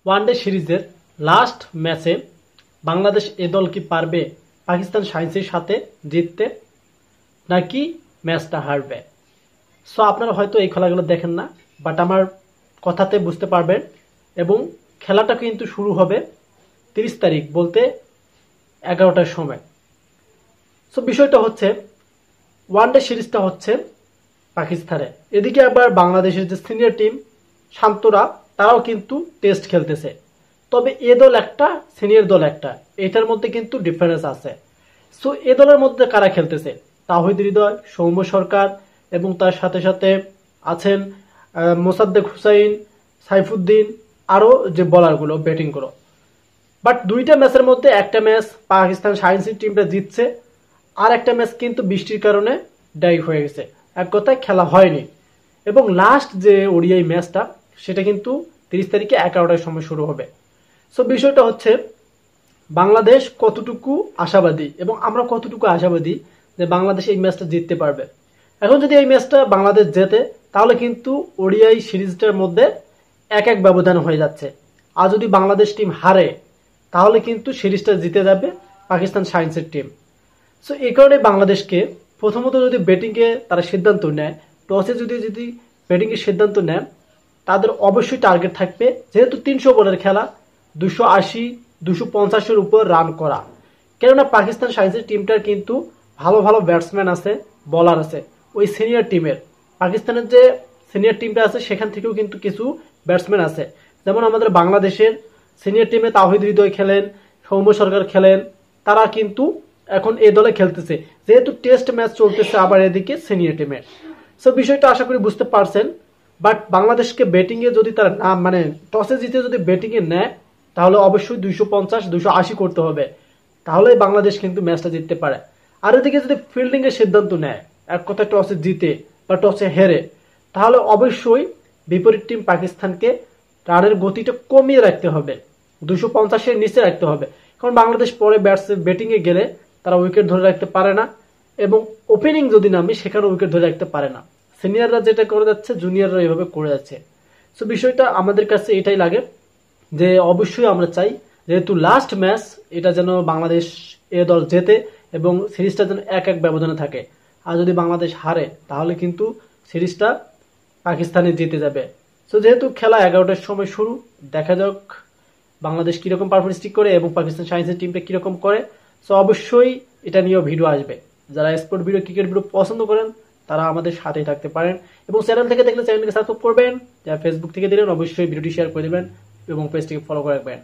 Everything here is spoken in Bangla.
ওয়ানডে সিরিজের লাস্ট ম্যাচে বাংলাদেশ এ দল কি পারবে পাকিস্তান সায়েন্সের সাথে জিততে, নাকি ম্যাচটা হারবে? সো আপনারা হয়তো এই খেলাগুলো দেখেন না, বাট আমার কথাতে বুঝতে পারবেন। এবং খেলাটা কিন্তু শুরু হবে 30 তারিখ, বলতে 11টার সময়। সো বিষয়টা হচ্ছে, ওয়ানডে সিরিজটা হচ্ছে পাকিস্তানে, এদিকে আবার বাংলাদেশের যে সিনিয়র টিম শান্তরা, তারাও কিন্তু টেস্ট খেলতেছে। তবে এ দল একটা, সিনিয়র দল একটা, এটার মধ্যে কিন্তু ডিফারেন্স আছে। সো এ দলের মধ্যে কারা খেলতেছে? তাওহিদ হৃদয়, সৌম্য সরকার এবং তার সাথে সাথে আছেন মোসাদ্দেক হুসাইন, সাইফুদ্দিন, আরও যে বলারগুলো ব্যাটিং করো। বাট দুইটা ম্যাচের মধ্যে একটা ম্যাচ পাকিস্তান সায়েন্সের টিমটা জিতছে, আর একটা ম্যাচ কিন্তু বৃষ্টির কারণে ডাই হয়ে গেছে, এক কথায় খেলা হয়নি। এবং লাস্ট যে ওডিআই ম্যাচটা, সেটা কিন্তু 30 তারিখে 11টার সময় শুরু হবে। সো বিষয়টা হচ্ছে, বাংলাদেশ কতটুকু আশাবাদী এবং আমরা কতটুকু আশাবাদী যে বাংলাদেশ এই ম্যাচটা জিততে পারবে। এখন যদি এই ম্যাচটা বাংলাদেশ জেতে, তাহলে কিন্তু ওডিআই সিরিজটার মধ্যে 1-1 ব্যবধান হয়ে যাচ্ছে। আর যদি বাংলাদেশ টিম হারে, তাহলে কিন্তু সিরিজটা জিতে যাবে পাকিস্তান সায়েন্সের টিম। সো এই কারণে বাংলাদেশকে প্রথমত যদি ব্যাটিংয়ে তারা সিদ্ধান্ত নেয়, টসে যদি ব্যাটিংয়ের সিদ্ধান্ত নেন, তাদের অবশ্যই টার্গেট থাকবে, যেহেতু 300 বলের খেলা, 280-250-এর উপর রান করা। কেননা পাকিস্তান সায়েন্সের টিমটার কিন্তু ভালো ভালো ব্যাটসম্যান আছে, বলার আছে। ওই সিনিয়র টিমের, পাকিস্তানের যে সিনিয়র টিমটা আছে, সেখান থেকেও কিন্তু কিছু ব্যাটসম্যান আছে। যেমন আমাদের বাংলাদেশের সিনিয়র টিমে তাওহিদ হৃদয় খেলেন, সৌম্য সরকার খেলেন, তারা কিন্তু এখন এই দলে খেলতেছে, যেহেতু টেস্ট ম্যাচ চলতেছে আবার এদিকে সিনিয়র টিমে। সো বিষয়টা আশা করি বুঝতে পারছেন। বাট বাংলাদেশকে ব্যাটিংয়ে যদি তারা না, মানে টসে জিতে যদি ব্যাটিংয়ে নেয়, তাহলে অবশ্যই 250-280 করতে হবে, তাহলে বাংলাদেশ কিন্তু ম্যাচটা জিততে পারে। আর এদিকে যদি ফিল্ডিং এর সিদ্ধান্ত নেয়, এক কথায় টসে জিতে বা টসে হেরে, তাহলে অবশ্যই বিপরীত টিম পাকিস্তানকে রানের গতিটা কমিয়ে রাখতে হবে, 250-এর নিচে রাখতে হবে। কারণ বাংলাদেশ পরে ব্যাটিংয়ে গেলে তারা উইকেট ধরে রাখতে পারে না, এবং ওপেনিং যদি নামে সেখানে উইকেট ধরে রাখতে পারে না। সিনিয়ররা যেটা করে যাচ্ছে, জুনিয়ররা এভাবে করে যাচ্ছে। সো বিষয়টা আমাদের কাছে এটাই লাগে যে অবশ্যই আমরা চাই, যেহেতু লাস্ট ম্যাচ, এটা যেন বাংলাদেশ এ দল জেতে এবং সিরিজটা যেন 1-1 ব্যবধানে থাকে। আর যদি বাংলাদেশ হারে, তাহলে কিন্তু সিরিজটা পাকিস্তানে জিতে যাবে। সো যেহেতু খেলা 11টার সময় শুরু, দেখা যাক বাংলাদেশ কিরকম পারফরমেন্স করে এবং পাকিস্তান সায়েন্সের টিমটা কিরকম করে। সো অবশ্যই এটা নিয়েও ভিডিও আসবে। যারা স্পোর্ট ভিডিও, ক্রিকেট ভিডিও পছন্দ করেন, তারা আমাদের সাথেই থাকতে পারেন। এবং চ্যানেল থেকে দেখলে চ্যানেলকে সাবস্ক্রাইব করবেন, যারা ফেসবুক থেকে দিলেন অবশ্যই ভিডিওটি শেয়ার করে দেবেন এবং পেজটিকে ফলো করে রাখবেন।